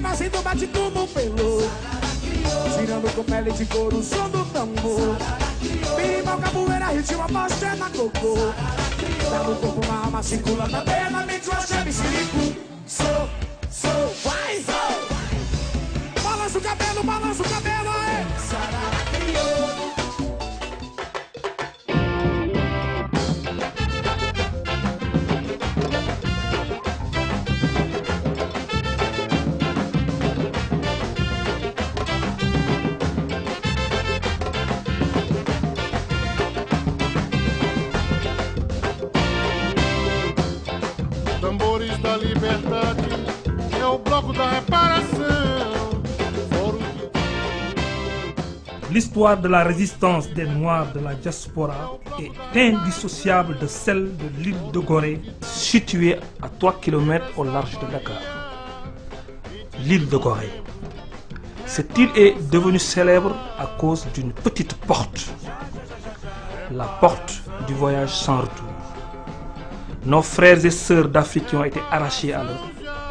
assim tu bate tudo pelo. Girando com pele de couro, som do tambor. Birimbau, capoeira, ritmo, aposta na cocô. Dá no corpo uma alma, circula na perna, mente, uma chave, sirico. Sou, vai, sou. Balança o cabelo, é. Sarara crioulo. Tambores da liberdade é o bloco da réparação. L'histoire de la résistance des Noirs de la diaspora est indissociable de celle de l'île de Gorée, située à 3 km au large de Dakar. L'île de Gorée. Cette île est devenue célèbre à cause d'une petite porte, la porte du voyage sans retour. Nos frères et sœurs d'Afrique qui ont été arrachés à leur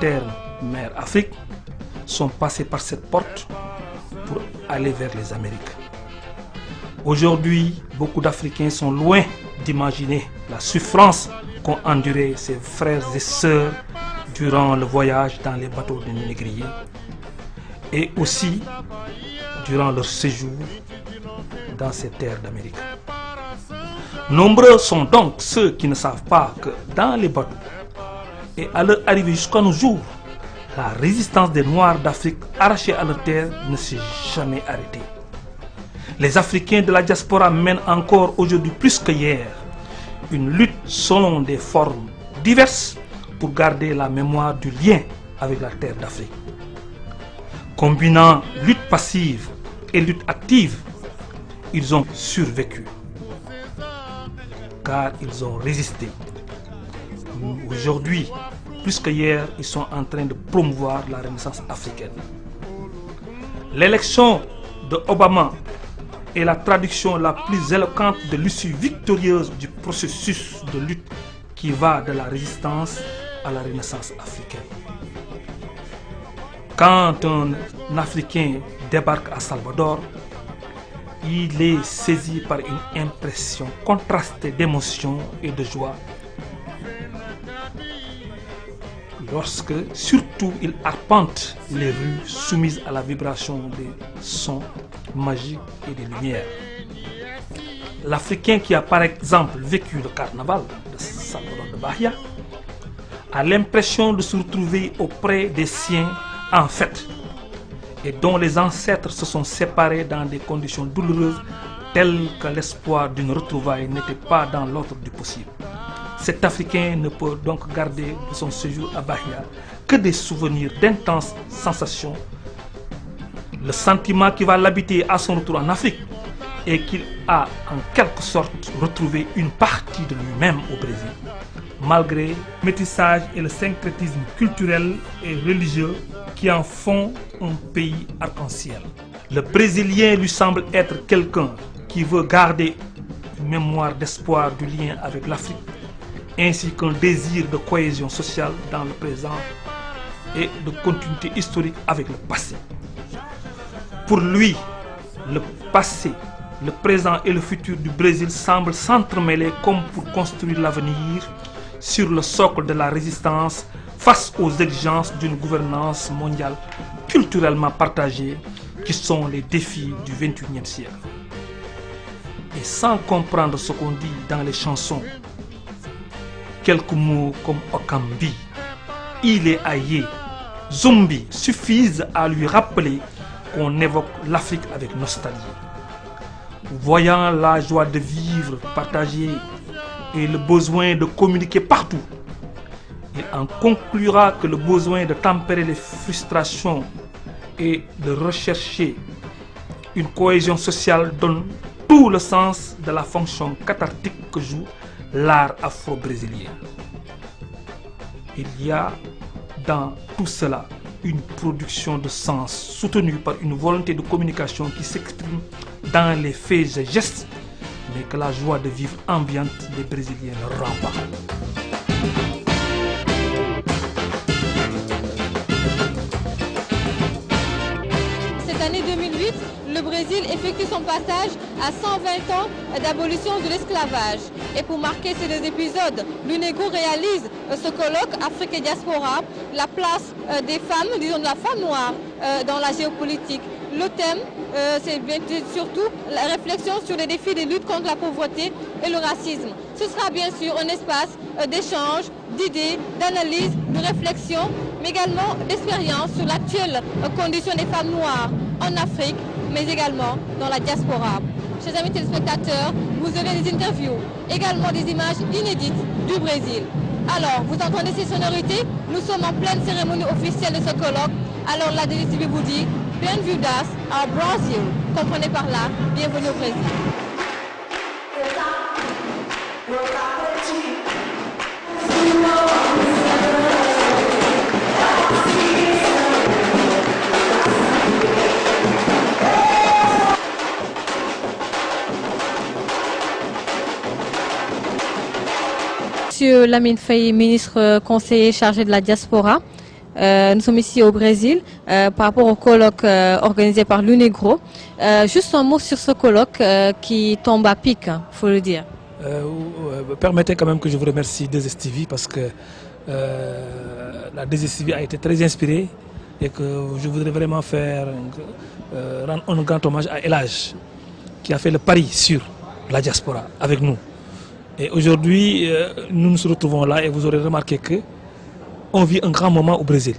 terre mère Afrique sont passés par cette porte pour aller vers les Amériques. Aujourd'hui, beaucoup d'Africains sont loin d'imaginer la souffrance qu'ont enduré ses frères et sœurs durant le voyage dans les bateaux de négriers et aussi durant leur séjour dans ces terres d'Amérique. Nombreux sont donc ceux qui ne savent pas que dans les bateaux et à leur arrivée jusqu'à nos jours, la résistance des Noirs d'Afrique arrachés à leur terre ne s'est jamais arrêtée. Les Africains de la diaspora mènent encore aujourd'hui plus que hier une lutte selon des formes diverses pour garder la mémoire du lien avec la terre d'Afrique. Combinant lutte passive et lutte active, ils ont survécu car ils ont résisté. Aujourd'hui, plus qu'hier, ils sont en train de promouvoir la renaissance africaine. L'élection de Obama est la traduction la plus éloquente de l'issue victorieuse du processus de lutte qui va de la résistance à la renaissance africaine. Quand un Africain débarque à Salvador, il est saisi par une impression contrastée d'émotion et de joie. Lorsque, surtout, il arpente les rues soumises à la vibration des sons magiques et des lumières. L'Africain qui a par exemple vécu le carnaval de Salvador de Bahia a l'impression de se retrouver auprès des siens en fête et dont les ancêtres se sont séparés dans des conditions douloureuses telles que l'espoir d'une retrouvaille n'était pas dans l'ordre du possible. Cet Africain ne peut donc garder de son séjour à Bahia que des souvenirs d'intenses sensations. Le sentiment qui va l'habiter à son retour en Afrique est qu'il a en quelque sorte retrouvé une partie de lui-même au Brésil. Malgré le métissage et le syncrétisme culturel et religieux qui en font un pays arc-en-ciel. Le Brésilien lui semble être quelqu'un qui veut garder une mémoire d'espoir du lien avec l'Afrique, ainsi qu'un désir de cohésion sociale dans le présent et de continuité historique avec le passé. Pour lui, le passé, le présent et le futur du Brésil semblent s'entremêler comme pour construire l'avenir sur le socle de la résistance face aux exigences d'une gouvernance mondiale culturellement partagée qui sont les défis du XXIe siècle. Et sans comprendre ce qu'on dit dans les chansons, quelques mots comme Okambi, Il est Aïe, Zombi suffisent à lui rappeler qu'on évoque l'Afrique avec nostalgie. Voyant la joie de vivre partagée et le besoin de communiquer partout, il en conclura que le besoin de tempérer les frustrations et de rechercher une cohésion sociale donne tout le sens de la fonction cathartique que joue l'art afro-brésilien. Il y a dans tout cela une production de sens soutenue par une volonté de communication qui s'exprime dans les faits et gestes, mais que la joie de vivre ambiante des Brésiliens ne rend pas. Brésil effectue son passage à 120 ans d'abolition de l'esclavage. Et pour marquer ces 2 épisodes, l'UNEGRO réalise ce colloque Afrique et Diaspora, la place des femmes, disons de la femme noire dans la géopolitique. Le thème, c'est surtout la réflexion sur les défis de lutte contre la pauvreté et le racisme. Ce sera bien sûr un espace d'échange, d'idées, d'analyse, de réflexion, mais également d'expérience sur l'actuelle condition des femmes noires en Afrique, mais également dans la diaspora. Chers amis téléspectateurs, vous aurez des interviews, également des images inédites du Brésil. Alors, vous entendez ces sonorités? Nous sommes en pleine cérémonie officielle de ce colloque. Alors la DGTV vous dit, bem-vindas ao Brasil. Comprenez par là, bienvenue au Brésil. Monsieur Lamine Faye, ministre conseiller chargé de la diaspora. Nous sommes ici au Brésil par rapport au colloque organisé par l'UNEGRO. Juste un mot sur ce colloque qui tombe à pic, il faut le dire. Permettez quand même que je vous remercie 2STV parce que la 2STV a été très inspirée et que je voudrais vraiment rendre un grand hommage à Elage qui a fait le pari sur la diaspora avec nous. Et aujourd'hui, nous nous retrouvons là et vous aurez remarqué que on vit un grand moment au Brésil.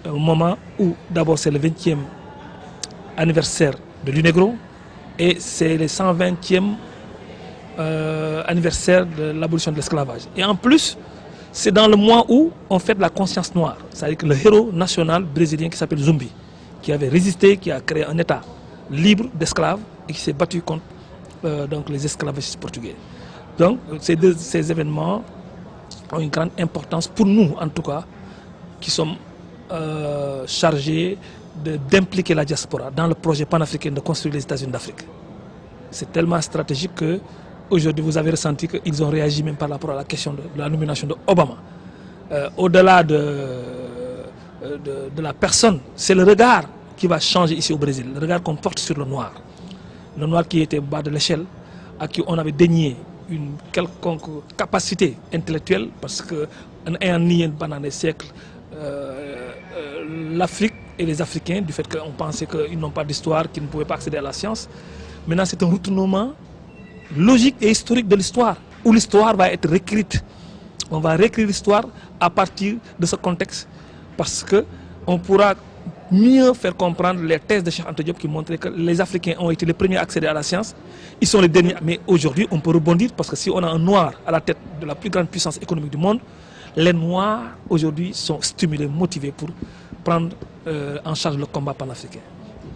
Un moment où d'abord c'est le 20e anniversaire de l'UNEGRO et c'est le 120e anniversaire de l'abolition de l'esclavage. Et en plus, c'est dans le mois où on fête la conscience noire. C'est-à-dire que le héros national brésilien qui s'appelle Zumbi, qui avait résisté, qui a créé un État libre d'esclaves et qui s'est battu contre donc les esclavagistes portugais. Donc ces événements ont une grande importance pour nous, en tout cas, qui sommes chargés d'impliquer la diaspora dans le projet panafricain de construire les États-Unis d'Afrique. C'est tellement stratégique que aujourd'hui vous avez ressenti qu'ils ont réagi même par rapport à la question de la nomination d'Obama. Au-delà de la personne, c'est le regard qui va changer ici au Brésil, le regard qu'on porte sur le noir. Le noir qui était au bas de l'échelle, à qui on avait dénié une quelconque capacité intellectuelle, parce qu'en ayant nié pendant des siècles l'Afrique et les Africains, du fait qu'on pensait qu'ils n'ont pas d'histoire, qu'ils ne pouvaient pas accéder à la science. Maintenant, c'est un retournement logique et historique de l'histoire, où l'histoire va être réécrite. On va réécrire l'histoire à partir de ce contexte, parce qu'on pourra mieux faire comprendre les thèses de Cheikh Anta Diop qui montraient que les Africains ont été les premiers à accéder à la science. Ils sont les derniers. Mais aujourd'hui, on peut rebondir parce que si on a un noir à la tête de la plus grande puissance économique du monde, les noirs aujourd'hui sont stimulés, motivés pour prendre en charge le combat panafricain.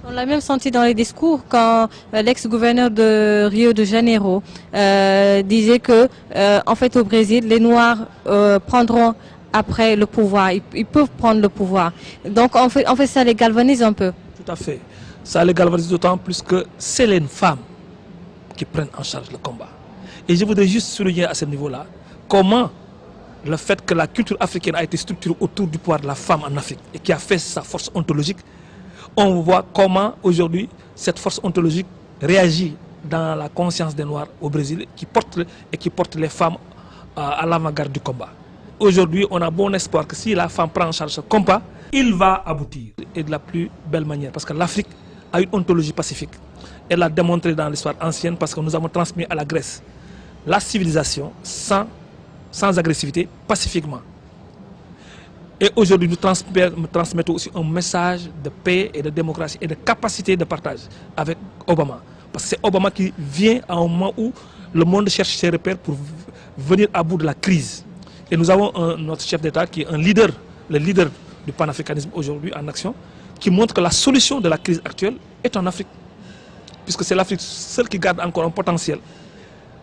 On l'a même senti dans les discours quand l'ex-gouverneur de Rio de Janeiro disait que, en fait, au Brésil, les Noirs prendront après le pouvoir, ils peuvent prendre le pouvoir. Donc en fait ça les galvanise un peu. Tout à fait. Ça les galvanise d'autant plus que c'est les femmes qui prennent en charge le combat. Et je voudrais juste souligner à ce niveau-là comment le fait que la culture africaine a été structurée autour du pouvoir de la femme en Afrique et qui a fait sa force ontologique, on voit comment aujourd'hui cette force ontologique réagit dans la conscience des Noirs au Brésil qui porte les femmes à l'avant-garde du combat. Aujourd'hui, on a bon espoir que si la femme prend en charge ce combat, il va aboutir. Et de la plus belle manière, parce que l'Afrique a une ontologie pacifique. Elle l'a démontré dans l'histoire ancienne parce que nous avons transmis à la Grèce la civilisation sans agressivité, pacifiquement. Et aujourd'hui, nous transmettons aussi un message de paix et de démocratie et de capacité de partage avec Obama. Parce que c'est Obama qui vient à un moment où le monde cherche ses repères pour venir à bout de la crise. Et nous avons notre chef d'État qui est un leader, le leader du panafricanisme aujourd'hui en action, qui montre que la solution de la crise actuelle est en Afrique. Puisque c'est l'Afrique seule qui garde encore un potentiel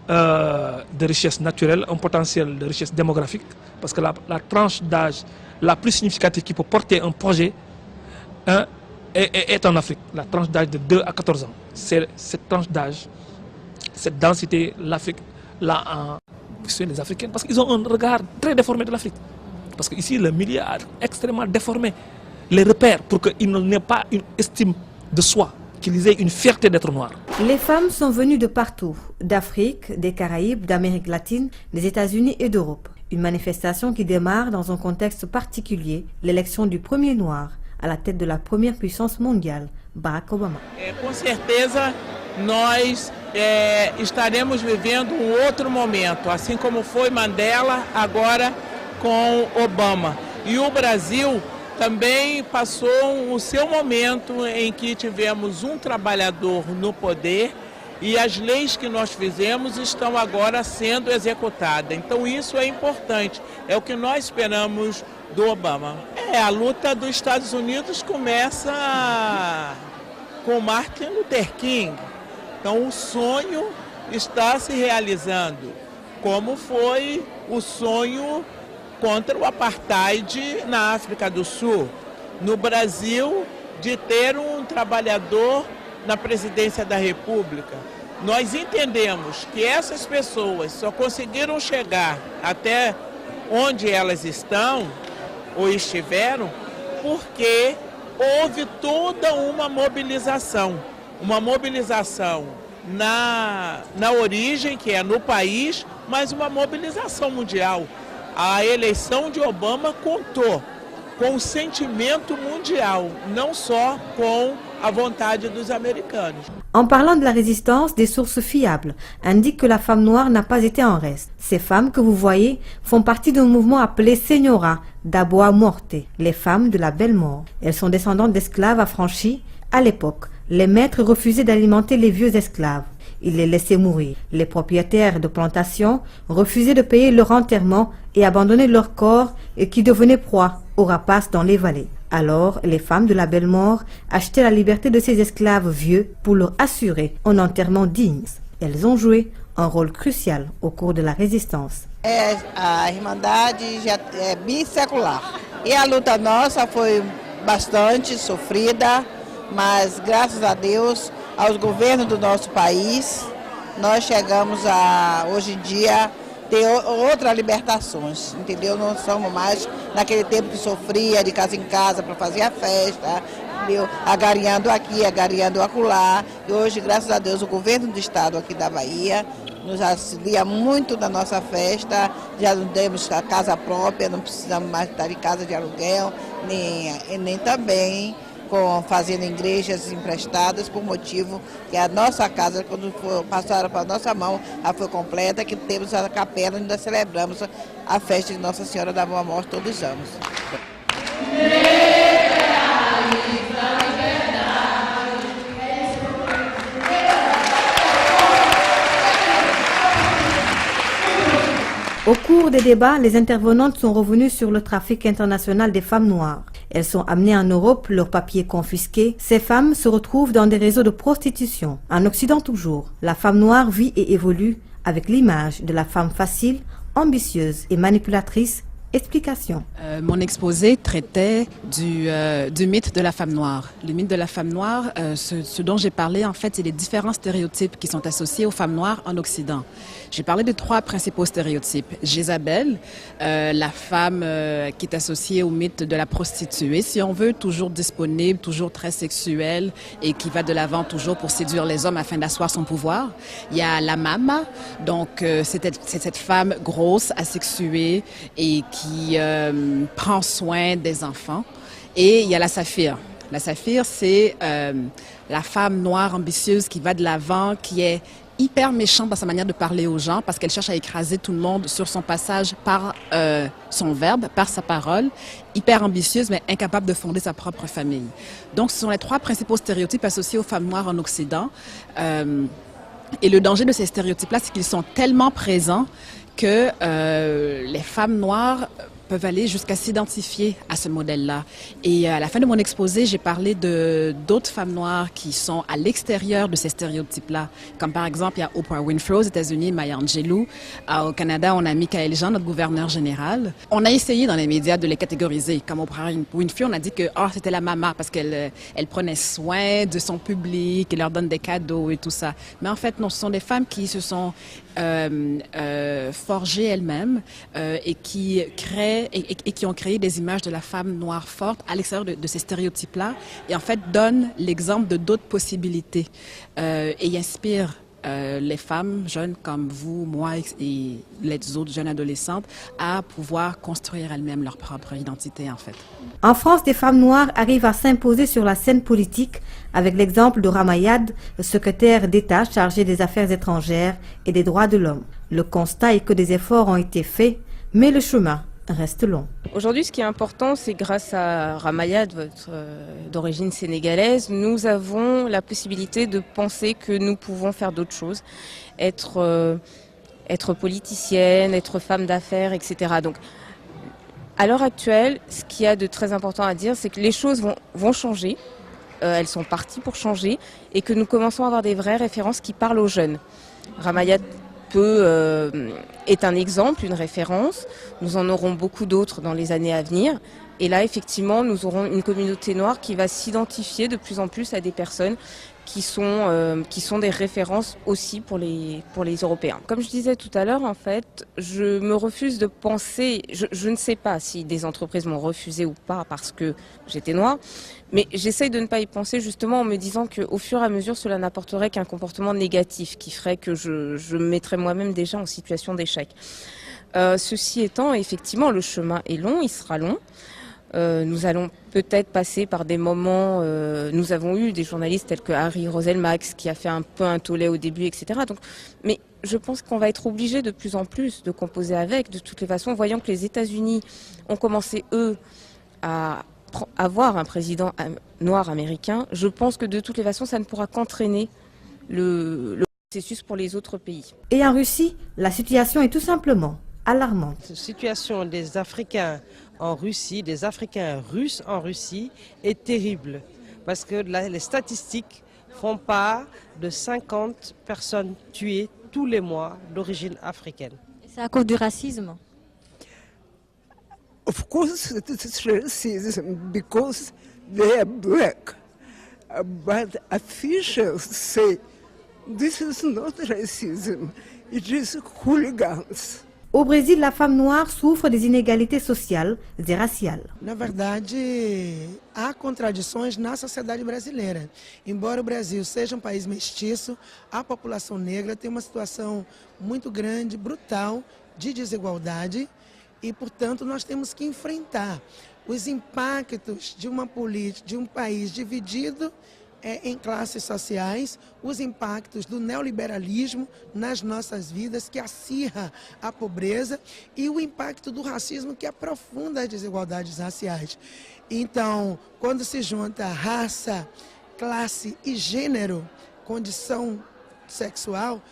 de richesse naturelle, un potentiel de richesse démographique. Parce que la tranche d'âge la plus significative qui peut porter un projet est en Afrique. La tranche d'âge de 2 à 14 ans. C'est cette tranche d'âge, cette densité, l'Afrique l'a en... les Africains, parce qu'ils ont un regard très déformé de l'Afrique. Parce qu'ici, le milieu a extrêmement déformé les repères pour qu'il n'ait pas une estime de soi. utiliser une fierté d'être noir. Les femmes sont venues de partout, d'Afrique, des Caraïbes, d'Amérique latine, des États-Unis et d'Europe. Une manifestation qui démarre dans un contexte particulier, l'élection du premier noir à la tête de la première puissance mondiale, Barack Obama. Com certeza, nós estaremos vivendo outro momento, assim como foi Mandela, agora com Obama. E o Brasil também passou o seu momento em que tivemos trabalhador no poder e as leis que nós fizemos estão agora sendo executadas. Então isso é importante, é o que nós esperamos do Obama. A luta dos Estados Unidos começa com Martin Luther King. Então o sonho está se realizando, como foi o sonho contra o apartheid na África do Sul. No Brasil, de ter trabalhador na presidência da República. Nós entendemos que essas pessoas só conseguiram chegar até onde elas estão ou estiveram porque houve toda uma mobilização na origem, que é no país, mas uma mobilização mundial. A eleição de Obama contou com o sentimento mundial, não só com a vontade dos americanos. En parlant de la résistance, des sources fiables indiquent que la femme noire n'a pas été en reste. Ces femmes que vous voyez font partie d'un mouvement appelé Señora d'Aboa Morte, les femmes de la belle mort. Elles sont descendantes d'esclaves affranchis. À l'époque, les maîtres refusaient d'alimenter les vieux esclaves. Ils les laissaient mourir. Les propriétaires de plantations refusaient de payer leur enterrement et abandonnaient leur corps et qui devenaient proie aux rapaces dans les vallées. Alors, les femmes de la belle mort achetaient la liberté de ces esclaves vieux pour leur assurer un enterrement digne. Elles ont joué un rôle crucial au cours de la résistance. A Irmandade já é bissecular. E a luta nossa foi bastante sofrida, mas graças a Deus, aos governos do nosso país, nós chegamos a, hoje em dia, ter outras libertações, entendeu? Não somos mais naquele tempo que sofria de casa em casa para fazer a festa, entendeu? Agariando aqui, agariando acolá. E hoje, graças a Deus, o governo do estado aqui da Bahia nos auxilia muito na nossa festa. Já não temos a casa própria, não precisamos mais estar em casa de aluguel, nem também fazendo igrejas emprestadas, por motivo que a nossa casa, quando passaram para a nossa mão, ela foi completa, que temos a capela onde nós celebramos a festa de Nossa Senhora da Boa Morte todos os anos. Au cours des débats, les intervenantes sont revenues sur le trafic international des femmes noires. Elles sont amenées en Europe, leurs papiers confisqués. Ces femmes se retrouvent dans des réseaux de prostitution. En Occident toujours, la femme noire vit et évolue avec l'image de la femme facile, ambitieuse et manipulatrice. Explication. Mon exposé traitait du mythe de la femme noire. Le mythe de la femme noire, ce dont j'ai parlé, en fait, c'est les différents stéréotypes qui sont associés aux femmes noires en Occident. J'ai parlé de 3 principaux stéréotypes. Jézabel, la femme qui est associée au mythe de la prostituée, si on veut, toujours disponible, toujours très sexuelle et qui va de l'avant toujours pour séduire les hommes afin d'asseoir son pouvoir. Il y a la mama, donc c'est cette femme grosse, asexuée et qui prend soin des enfants. Et il y a la saphir. La saphir, c'est la femme noire ambitieuse qui va de l'avant, qui est hyper méchante dans sa manière de parler aux gens parce qu'elle cherche à écraser tout le monde sur son passage par son verbe, par sa parole, hyper ambitieuse mais incapable de fonder sa propre famille. Donc ce sont les 3 principaux stéréotypes associés aux femmes noires en Occident. Et le danger de ces stéréotypes-là, c'est qu'ils sont tellement présents que les femmes noires peuvent aller jusqu'à s'identifier à ce modèle-là. Et à la fin de mon exposé, j'ai parlé d'autres femmes noires qui sont à l'extérieur de ces stéréotypes-là. Comme par exemple, il y a Oprah Winfrey aux États-Unis, Maya Angelou. Au Canada, on a Michaël Jean, notre gouverneur général. On a essayé dans les médias de les catégoriser. Comme Oprah Winfrey, on a dit que c'était la maman parce qu'elle prenait soin de son public, elle leur donne des cadeaux et tout ça. Mais en fait, non, ce sont des femmes qui se sont forgées elles-mêmes et qui créent fait et qui ont créé des images de la femme noire forte à l'extérieur de ces stéréotypes-là et en fait donnent l'exemple de d'autres possibilités et inspirent les femmes jeunes comme vous, moi et les autres jeunes adolescentes à pouvoir construire elles-mêmes leur propre identité en fait. En France, des femmes noires arrivent à s'imposer sur la scène politique avec l'exemple de Ramayad, secrétaire d'État chargé des affaires étrangères et des droits de l'homme. Le constat est que des efforts ont été faits, mais le chemin reste long. Aujourd'hui, ce qui est important, c'est grâce à Ramayad, d'origine sénégalaise, nous avons la possibilité de penser que nous pouvons faire d'autres choses, être politicienne, être femme d'affaires, etc. Donc, à l'heure actuelle, ce qu'il y a de très important à dire, c'est que les choses vont changer, elles sont parties pour changer, et que nous commençons à avoir des vraies références qui parlent aux jeunes. Ramayad est un exemple, une référence. Nous en aurons beaucoup d'autres dans les années à venir. Et là, effectivement, nous aurons une communauté noire qui va s'identifier de plus en plus à des personnes qui sont des références aussi pour les Européens. Comme je disais tout à l'heure, en fait, je me refuse de penser, je ne sais pas si des entreprises m'ont refusé ou pas parce que j'étais noire, mais j'essaye de ne pas y penser justement en me disant qu'au fur et à mesure, cela n'apporterait qu'un comportement négatif qui ferait que je me mettrais moi-même déjà en situation d'échec. Ceci étant, effectivement, le chemin est long, il sera long. Nous allons peut-être passer par des moments, nous avons eu des journalistes tels que Harry Roselmax qui a fait un peu un tollé au début, etc. Donc, mais je pense qu'on va être obligé de plus en plus de composer avec, de toutes les façons, voyant que les États-Unis ont commencé, eux, à avoir un président noir américain. Je pense que de toutes les façons, ça ne pourra qu'entraîner le processus pour les autres pays. Et en Russie, la situation est tout simplement alarmante. La situation des Africains en Russie, des Africains russes en Russie est terrible parce que les statistiques font part de 50 personnes tuées tous les mois d'origine africaine. C'est à cause du racisme? Of course it's racism because they are black, but officials say this is not racism, it is hooligans. Au Brésil, la femme noire souffre des inégalités sociales e raciales. Na verdade, há contradições na sociedade brasileira. Embora o Brasil seja um país mestiço, a população negra tem uma situação muito grande, brutal, de desigualdade e, portanto, nós temos que enfrentar os impactos de uma política, de um país dividido em classes sociais, os impactos do neoliberalismo nas nossas vidas, que acirra a pobreza, e o impacto do racismo, que aprofunda as desigualdades raciais. Então, quando se junta raça, classe e gênero, condição sexual,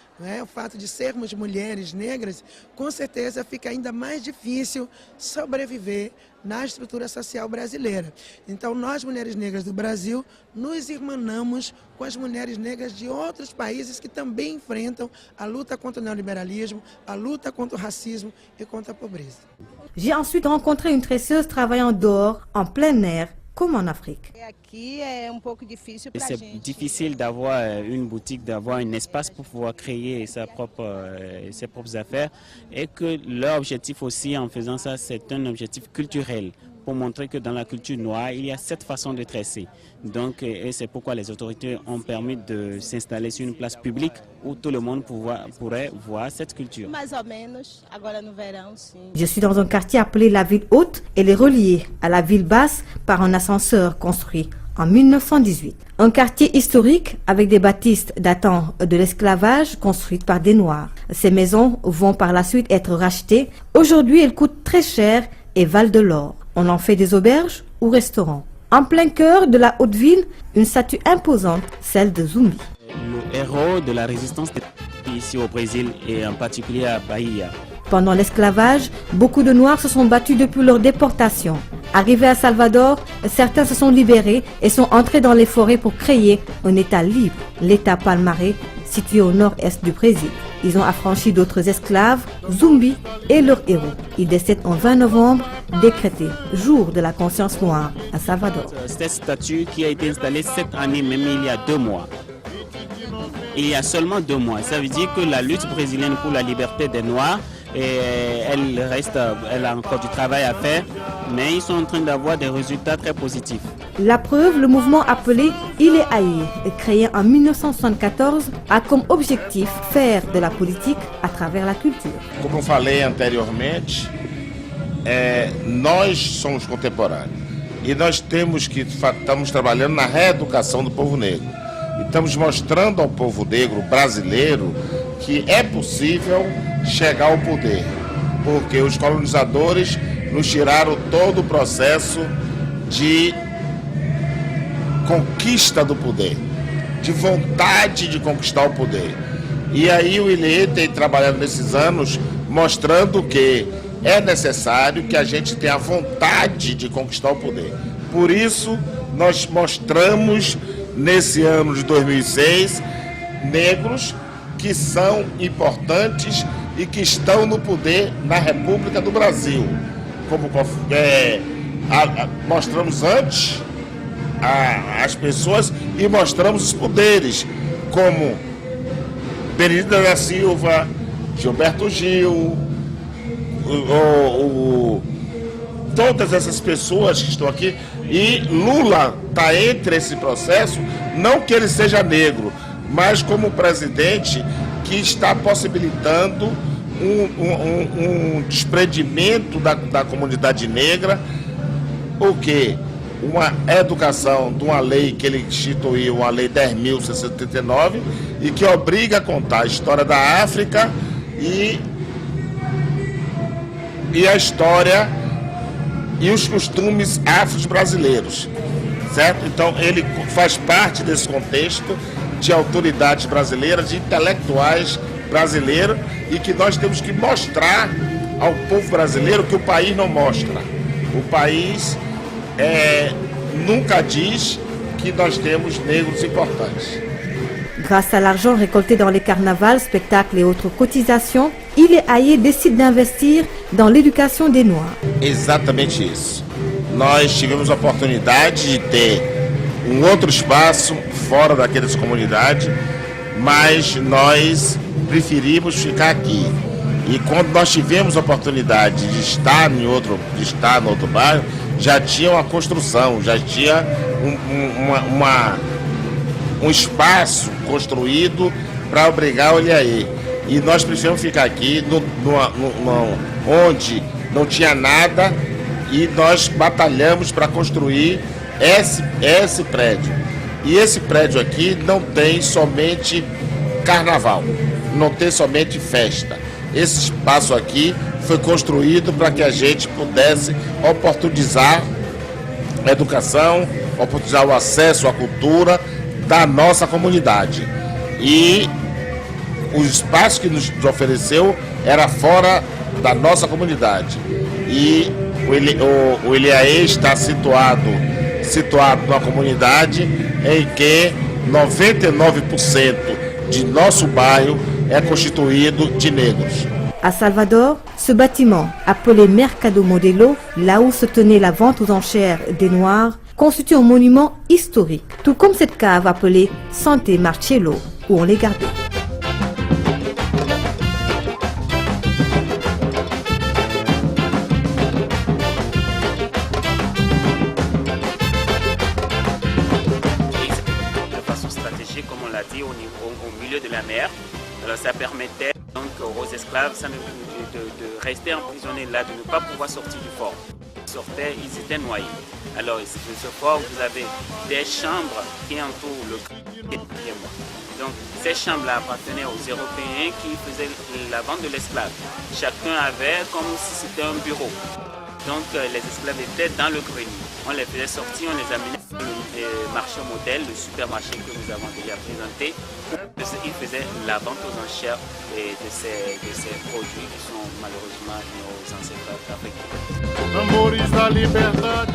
o fato de sermos mulheres negras, com certeza fica ainda mais difícil sobreviver na estrutura social brasileira. Então, nós, mulheres negras do Brasil, nos irmanamos com as mulheres negras de outros países que também enfrentam a luta contra o neoliberalismo, a luta contra o racismo e contra a pobreza. J'ai ensuite rencontré une tresseuse travaillant dehors, en plein air, comme en Afrique. C'est difficile d'avoir une boutique, d'avoir un espace pour pouvoir créer ses propres affaires et que leur objectif aussi en faisant ça, c'est un objectif culturel pour montrer que dans la culture noire, il y a cette façon de tresser. Donc, et c'est pourquoi les autorités ont permis de s'installer sur une place publique où tout le monde pourrait voir cette culture. Je suis dans un quartier appelé la ville haute. Elle est reliée à la ville basse par un ascenseur construit en 1918. Un quartier historique avec des bâtisses datant de l'esclavage construites par des Noirs. Ces maisons vont par la suite être rachetées. Aujourd'hui, elles coûtent très cher et valent de l'or. On en fait des auberges ou restaurants. En plein cœur de la haute ville, une statue imposante, celle de Zumbi. Le héros de la résistance ici au Brésil et en particulier à Bahia. Pendant l'esclavage, beaucoup de Noirs se sont battus depuis leur déportation. Arrivés à Salvador, certains se sont libérés et sont entrés dans les forêts pour créer un État libre, l'État Palmaré, situé au nord-est du Brésil. Ils ont affranchi d'autres esclaves, Zumbi et leurs héros. Ils décèdent en 20 novembre, décrété jour de la conscience noire à Salvador. Cette statue qui a été installée cette année, même il y a 2 mois. Il y a seulement 2 mois. Ça veut dire que la lutte brésilienne pour la liberté des Noirs et elle a encore du travail à faire, mais ils sont en train d'avoir des résultats très positifs. La preuve, le mouvement appelé Ile Aye, créé en 1974, a comme objectif faire de la politique à travers la culture. Como eu falei anteriormente, nós somos contemporâneos e nós estamos trabalhando na reeducação do povo negro. E estamos mostrando ao povo negro brasileiro que é possível chegar ao poder, porque os colonizadores nos tiraram todo o processo de conquista do poder, de vontade de conquistar o poder. E aí o Ile tem trabalhado nesses anos mostrando que é necessário que a gente tenha a vontade de conquistar o poder. Por isso nós mostramos nesse ano de 2006 negros que são importantes e que estão no poder na República do Brasil. Como mostramos antes as pessoas e mostramos os poderes, como Benedita da Silva, Gilberto Gil, todas essas pessoas que estão aqui. E Lula está entre esse processo, não que ele seja negro, mas como presidente que está possibilitando um desprendimento da comunidade negra, o quê? Uma educação de uma lei que ele instituiu, uma lei 10.679, e que obriga a contar a história da África e a história e os costumes afro-brasileiros, certo? Então ele faz parte desse contexto de autoridades brasileiras, de intelectuais brasileiros, e que nós temos que mostrar ao povo brasileiro que o país não mostra. O país nunca diz que nós temos negros importantes. Grâce à l'argent récolté dans les carnavals, spectacles et autres cotisations, Ile Aye décide d'investir dans l'éducation des Noirs. Exatamente isso. Nós tivemos a oportunidade de ter um outro espaço fora daquelas comunidades, mas nós preferimos ficar aqui. E quando nós tivemos a oportunidade de estar no outro bairro, já tinha uma construção, já tinha um espaço construído para abrigar o Ile Aye. E nós precisamos ficar aqui onde não tinha nada, e nós batalhamos para construir esse prédio. E esse prédio aqui não tem somente carnaval, não tem somente festa. Esse espaço aqui foi construído para que a gente pudesse oportunizar a educação, oportunizar o acesso à cultura da nossa comunidade. E o espaço que nos ofereceu era fora da nossa comunidade. E o Ile Aye está situado numa comunidade em que 99% de nosso bairro é constituído de negros. À Salvador, ce bâtiment, appelé Mercado Modelo, là où se tenait la vente aux enchères des Noirs, constitue un monument historique, tout comme cette cave appelée Santé Marcello, où on les gardait. Comme on l'a dit, au milieu de la mer. Alors ça permettait donc aux esclaves de rester emprisonnés là, de ne pas pouvoir sortir du fort. Ils sortaient, ils étaient noyés. Alors de ce fort, vous avez des chambres qui entourent le camp. Donc ces chambres-là appartenaient aux Européens qui faisaient la vente de l'esclave. Chacun avait comme si c'était un bureau. Donc les esclaves étaient dans le grenier. On les faisait sortir, on les amenait dans le marché modèle, le supermarché que nous avons déjà présenté. Ils faisaient la vente aux enchères de ces produits qui sont malheureusement nos ancêtres africains. Tambores da liberdade.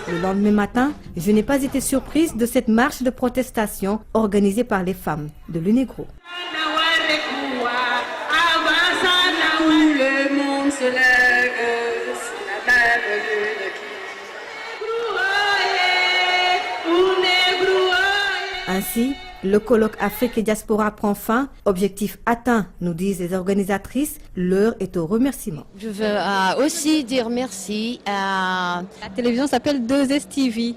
Le lendemain matin, je n'ai pas été surprise de cette marche de protestation organisée par les femmes de l'UNEGRO. Tout le monde se lève, c'est la belle de Ainsi, le colloque Afrique et Diaspora prend fin. Objectif atteint, nous disent les organisatrices. L'heure est au remerciement. Je veux aussi dire merci à... La télévision s'appelle 2STV.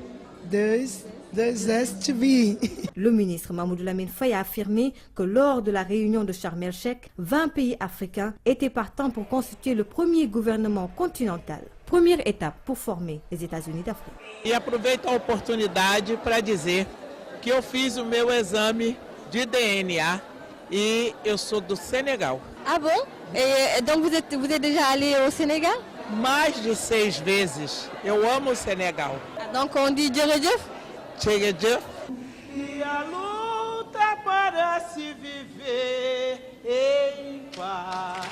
2STV. Le ministre Mamoudou Lamine Faye a affirmé que lors de la réunion de Sharm el-Sheikh, 20 pays africains étaient partants pour constituer le premier gouvernement continental. Première étape pour former les États-Unis d'Afrique. E aproveito a oportunidade para dizer que eu fiz o meu exame de DNA e eu sou do Senegal. Ah bon? Et donc vous êtes déjà allé au Sénégal? Mais de 6 vezes. Eu amo o Senegal. Donc on dit Djeredjef? Djeredjef. E a luta para se viver em paz.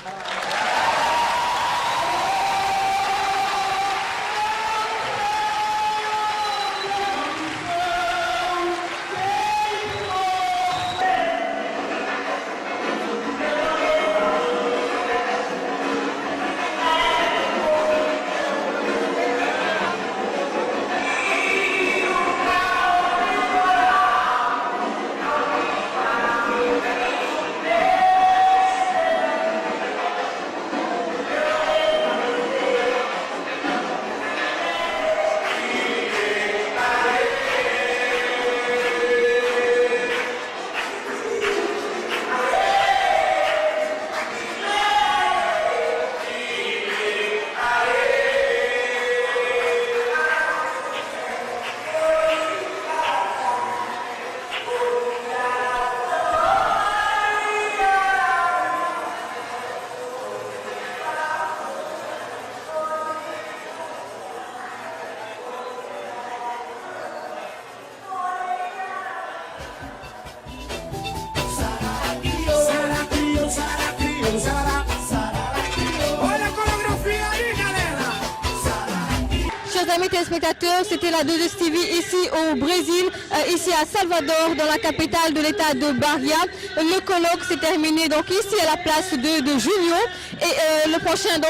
Chers amis téléspectateurs, c'était la 2STV ici au Brésil, ici à Salvador, dans la capitale de l'état de Bahia. Le colloque s'est terminé donc ici à la place de Junio et la prochaine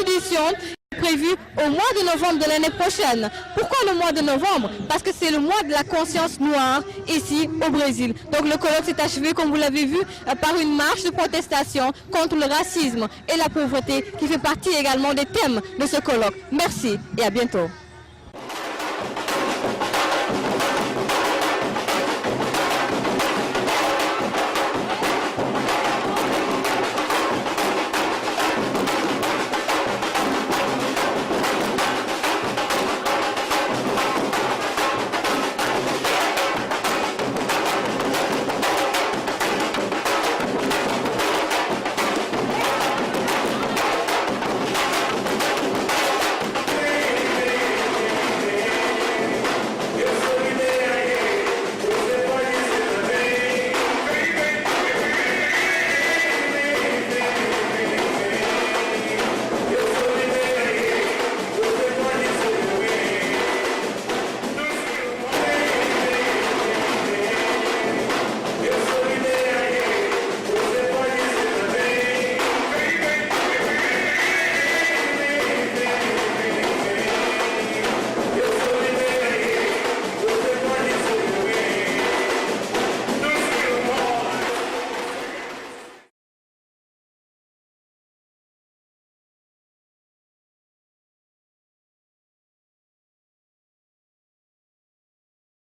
édition est prévue au mois de novembre de l'année prochaine. Pourquoi le mois de novembre? Parce que c'est le mois de la conscience noire ici au Brésil. Donc le colloque s'est achevé, comme vous l'avez vu, par une marche de protestation contre le racisme et la pauvreté qui fait partie également des thèmes de ce colloque. Merci et à bientôt.